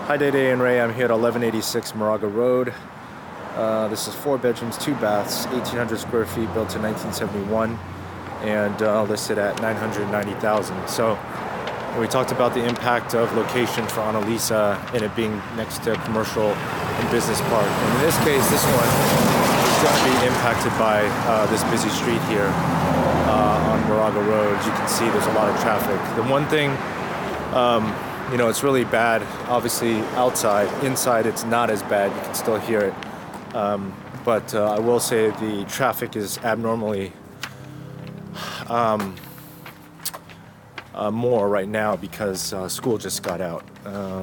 Hi Day and Ray, I'm here at 1186 Moraga Road. This is 4 bedrooms, 2 baths, 1,800 square feet, built in 1971, and listed at $990,000. So we talked about the impact of location for Annalisa and it being next to commercial and business park. And in this case, this one is going to be impacted by this busy street here on Moraga Road. As you can see, there's a lot of traffic. The one thing, it's really bad, obviously, outside. Inside, it's not as bad. You can still hear it. But I will say the traffic is abnormally more right now because school just got out.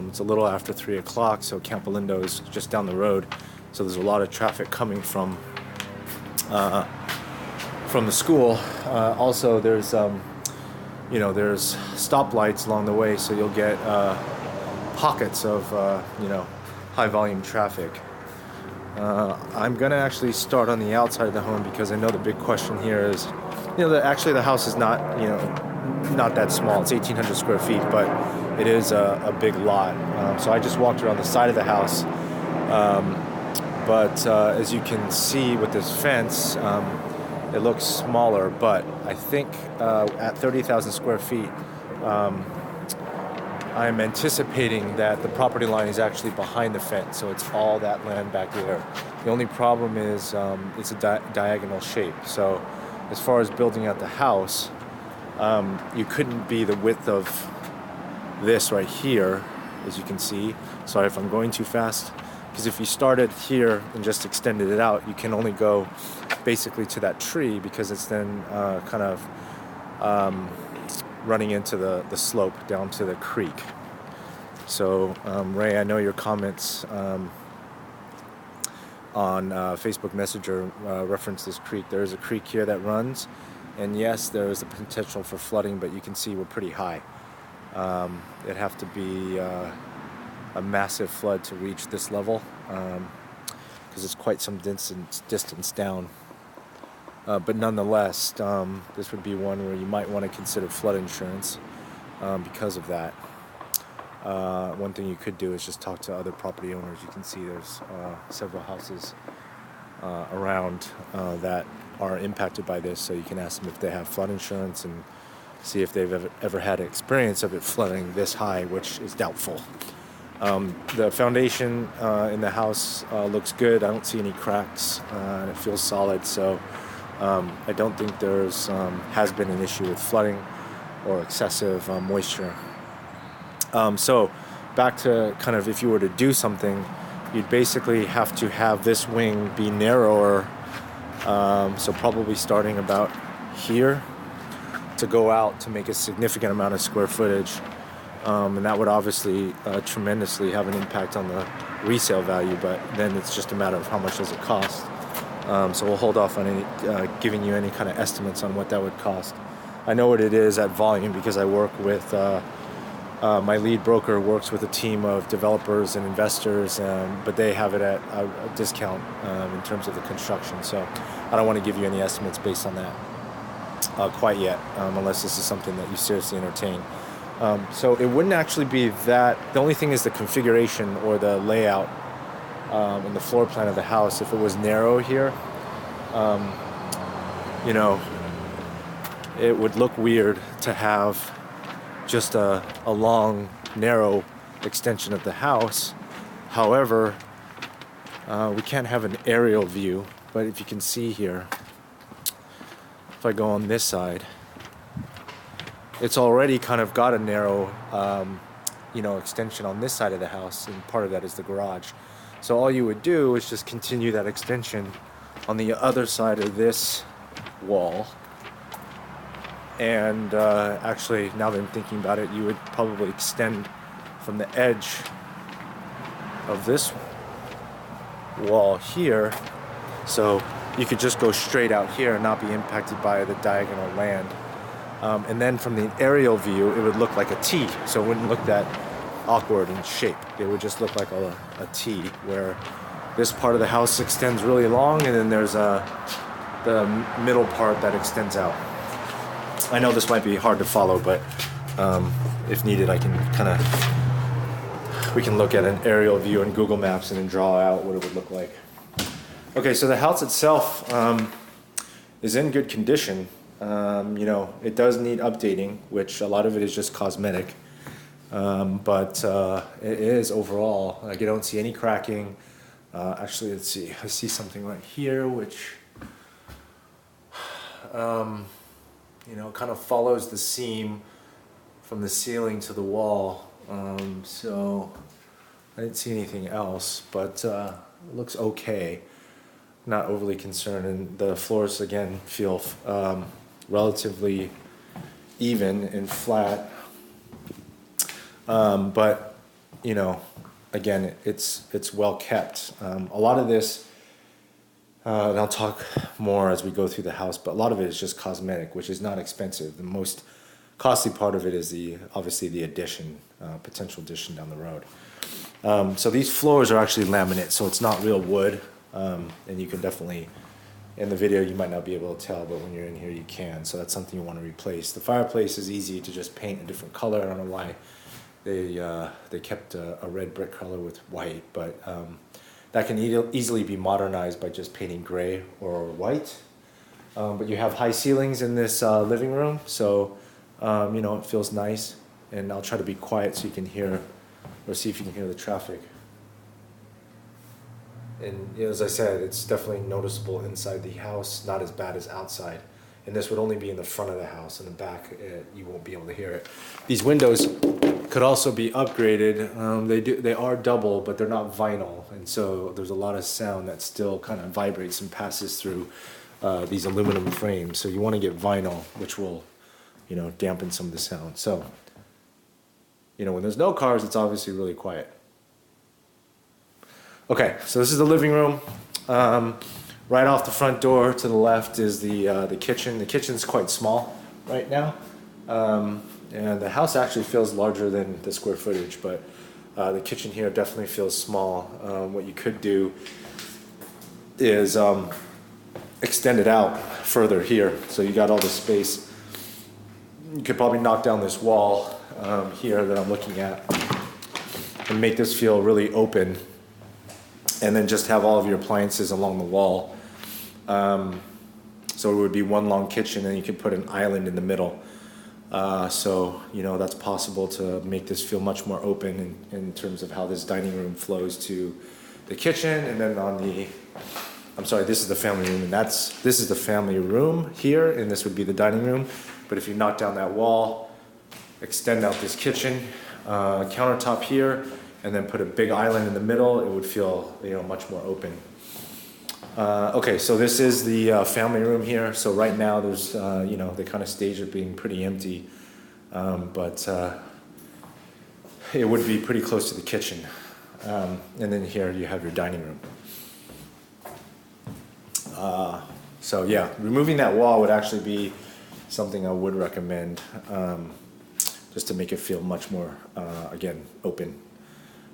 It's a little after 3 o'clock, so Camp Lindo is just down the road. So there's a lot of traffic coming from the school. Also, there's there's stoplights along the way, so you'll get pockets of high volume traffic. I'm gonna actually start on the outside of the home because I know the big question here is, actually the house is not that small. It's 1,800 square feet, but it is a big lot. So I just walked around the side of the house, but as you can see with this fence, it looks smaller, but I think at 30,000 square feet, I'm anticipating that the property line is actually behind the fence, so it's all that land back there. The only problem is it's a diagonal shape. So as far as building out the house, you couldn't be the width of this right here, as you can see. Sorry if I'm going too fast, because if you started here and just extended it out, you can only go basically to that tree because it's then kind of running into the slope down to the creek. So Ray, I know your comments on Facebook Messenger reference this creek. There is a creek here that runs, and yes, there is a potential for flooding, but you can see we're pretty high. It'd have to be a massive flood to reach this level because it's quite some distance down. But nonetheless, this would be one where you might want to consider flood insurance because of that. One thing you could do is just talk to other property owners. You can see there's several houses around that are impacted by this, so you can ask them if they have flood insurance and see if they've ever had experience of it flooding this high, which is doubtful. The foundation in the house looks good. I don't see any cracks, and it feels solid, so I don't think there's has been an issue with flooding or excessive moisture. So back to kind of if you were to do something, you'd basically have to have this wing be narrower, so probably starting about here to go out to make a significant amount of square footage. And that would obviously tremendously have an impact on the resale value, but then it's just a matter of how much does it cost. So we'll hold off on giving you any kind of estimates on what that would cost. I know what it is at volume because I work with, my lead broker works with a team of developers and investors, but they have it at a discount in terms of the construction. So I don't want to give you any estimates based on that quite yet, unless this is something that you seriously entertain. So it wouldn't actually be that. The only thing is the configuration or the layout and the floor plan of the house. If it was narrow here, it would look weird to have just a long, narrow extension of the house. However, we can't have an aerial view, but if you can see here, if I go on this side, it's already kind of got a narrow, extension on this side of the house, and part of that is the garage. So all you would do is just continue that extension on the other side of this wall. And actually, now that I'm thinking about it, you would probably extend from the edge of this wall here. So you could just go straight out here and not be impacted by the diagonal land. And then from the aerial view, it would look like a T, so it wouldn't look that awkward in shape. It would just look like a T, where this part of the house extends really long, and then there's the middle part that extends out. I know this might be hard to follow, but if needed, I can kind of we can look at an aerial view on Google Maps and then draw out what it would look like. Okay, so the house itself is in good condition. You know, it does need updating, which a lot of it is just cosmetic. But it is overall, like, I don't see any cracking. Actually, let's see, I see something right here, which, you know, kind of follows the seam from the ceiling to the wall. So I didn't see anything else, but it looks okay. Not overly concerned, and the floors again feel relatively even and flat. But you know, again, it's well kept. A lot of this, and I'll talk more as we go through the house, but a lot of it is just cosmetic, which is not expensive. The most costly part of it is obviously the addition, potential addition down the road. So these floors are actually laminate, so it's not real wood. And you can definitely, in the video you might not be able to tell, but when you're in here you can. So that's something you want to replace. The fireplace is easy to just paint a different color. I don't know why they kept a red brick color with white, but that can easily be modernized by just painting gray or white. But you have high ceilings in this living room, so you know, it feels nice. And I'll try to be quiet so you can hear, or see if you can hear the traffic. And you know, as I said, it's definitely noticeable inside the house, not as bad as outside. And this would only be in the front of the house. In the back, you won't be able to hear it. These windows could also be upgraded. They are double, but they're not vinyl, and so there's a lot of sound that still kind of vibrates and passes through these aluminum frames. So you want to get vinyl, which will, you know, dampen some of the sound. So, you know, when there's no cars, it's obviously really quiet. Okay, so this is the living room. Right off the front door to the left is the kitchen. The kitchen's quite small right now, and the house actually feels larger than the square footage, but the kitchen here definitely feels small. What you could do is extend it out further here, so you got all the space. You could probably knock down this wall here that I'm looking at and make this feel really open, and then just have all of your appliances along the wall. So it would be one long kitchen, and you could put an island in the middle. So, you know, that's possible to make this feel much more open in terms of how this dining room flows to the kitchen. And then on the, I'm sorry, this is the family room, and this is the family room here, and this would be the dining room. But if you knock down that wall, extend out this kitchen, countertop here, and then put a big island in the middle, it would feel, you know, much more open. Okay, so this is the family room here. So right now there's, you know, they kind of stage it being pretty empty, but it would be pretty close to the kitchen. And then here you have your dining room. So yeah, removing that wall would actually be something I would recommend, just to make it feel much more, again, open,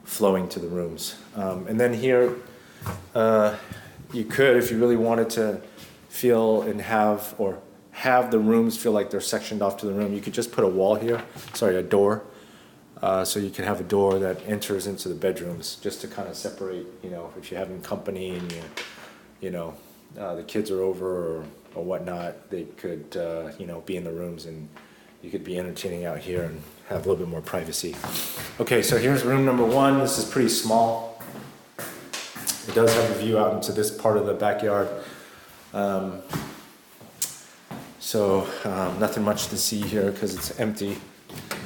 flowing to the rooms. And then here, you could, if you really wanted to feel and have the rooms feel like they're sectioned off to the room, you could just put a wall here, a door. So you can have a door that enters into the bedrooms, just to kind of separate, you know, if you're having company and you know, the kids are over or whatnot, they could, you know, be in the rooms, and you could be entertaining out here and have a little bit more privacy. Okay, so here's room number one. This is pretty small. It does have a view out into this part of the backyard. Nothing much to see here because it's empty.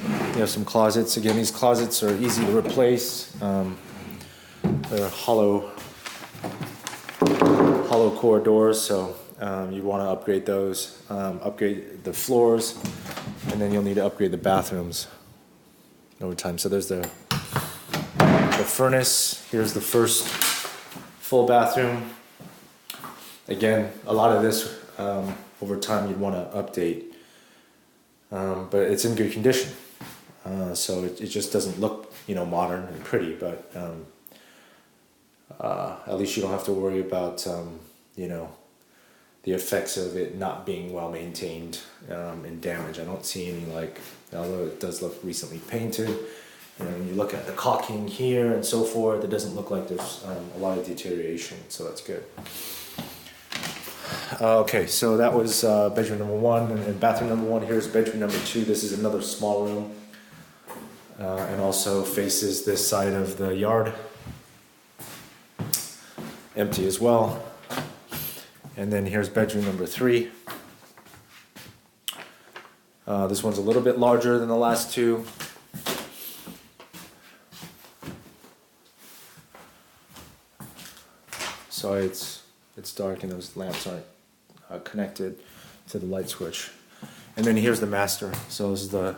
You have some closets. Again, these closets are easy to replace. They're hollow core doors, so you want to upgrade those. Upgrade the floors, and then you'll need to upgrade the bathrooms over time. So there's the furnace. Here's the first full bathroom. Again, a lot of this over time you'd want to update, but it's in good condition. So it just doesn't look, you know, modern and pretty, but at least you don't have to worry about, you know, the effects of it not being well maintained and damage. I don't see any, like, although it does look recently painted, You know, when you look at the caulking here and so forth, it doesn't look like there's a lot of deterioration, so that's good. Okay, so that was bedroom number 1 and bathroom number 1. Here's bedroom number 2. This is another small room, and also faces this side of the yard. Empty as well. And then here's bedroom number 3. This one's a little bit larger than the last 2. So it's dark and those lamps aren't connected to the light switch. And then here's the master. So this is the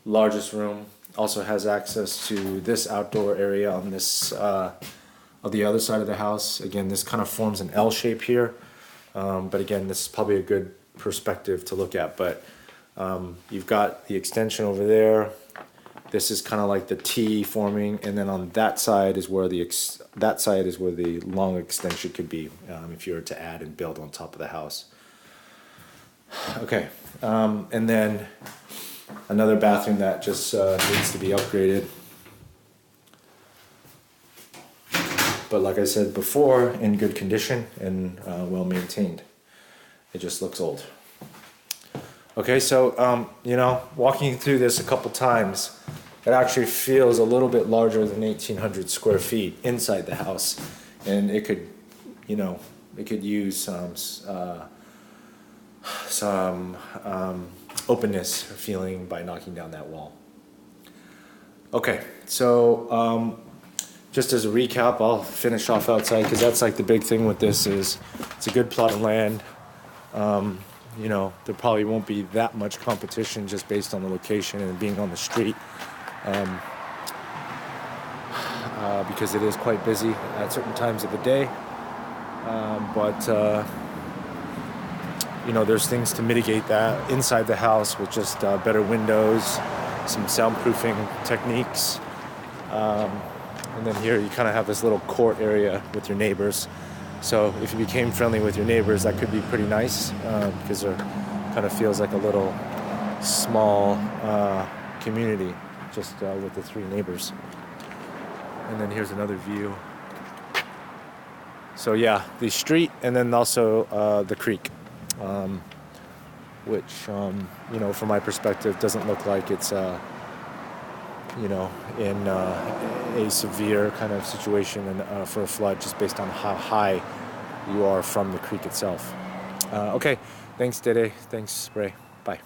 largest room. Also has access to this outdoor area on this on the other side of the house. Again, this kind of forms an L shape here. But again, this is probably a good perspective to look at. But you've got the extension over there. This is kind of like the T forming, and then on that side is where the long extension could be if you were to add and build on top of the house. Okay, and then another bathroom that just needs to be upgraded. But like I said before, in good condition and well maintained. It just looks old. Okay, so you know, walking through this a couple times, it actually feels a little bit larger than 1,800 square feet inside the house, and it could, you know, it could use some openness feeling by knocking down that wall. Okay, so just as a recap, I'll finish off outside because that's like the big thing with this is it's a good plot of land. You know, there probably won't be that much competition just based on the location and being on the street, because it is quite busy at certain times of the day. You know, there's things to mitigate that inside the house with just better windows, some soundproofing techniques. And then here you kind of have this little court area with your neighbors. So if you became friendly with your neighbors, that could be pretty nice because there kind of feels like a little small community just with the 3 neighbors. And then here's another view. So yeah, the street and then also the creek, which, you know, from my perspective, doesn't look like it's, you know, in a severe kind of situation and, for a flood just based on how high you are from the creek itself. Okay, thanks Dede, thanks Ray, bye.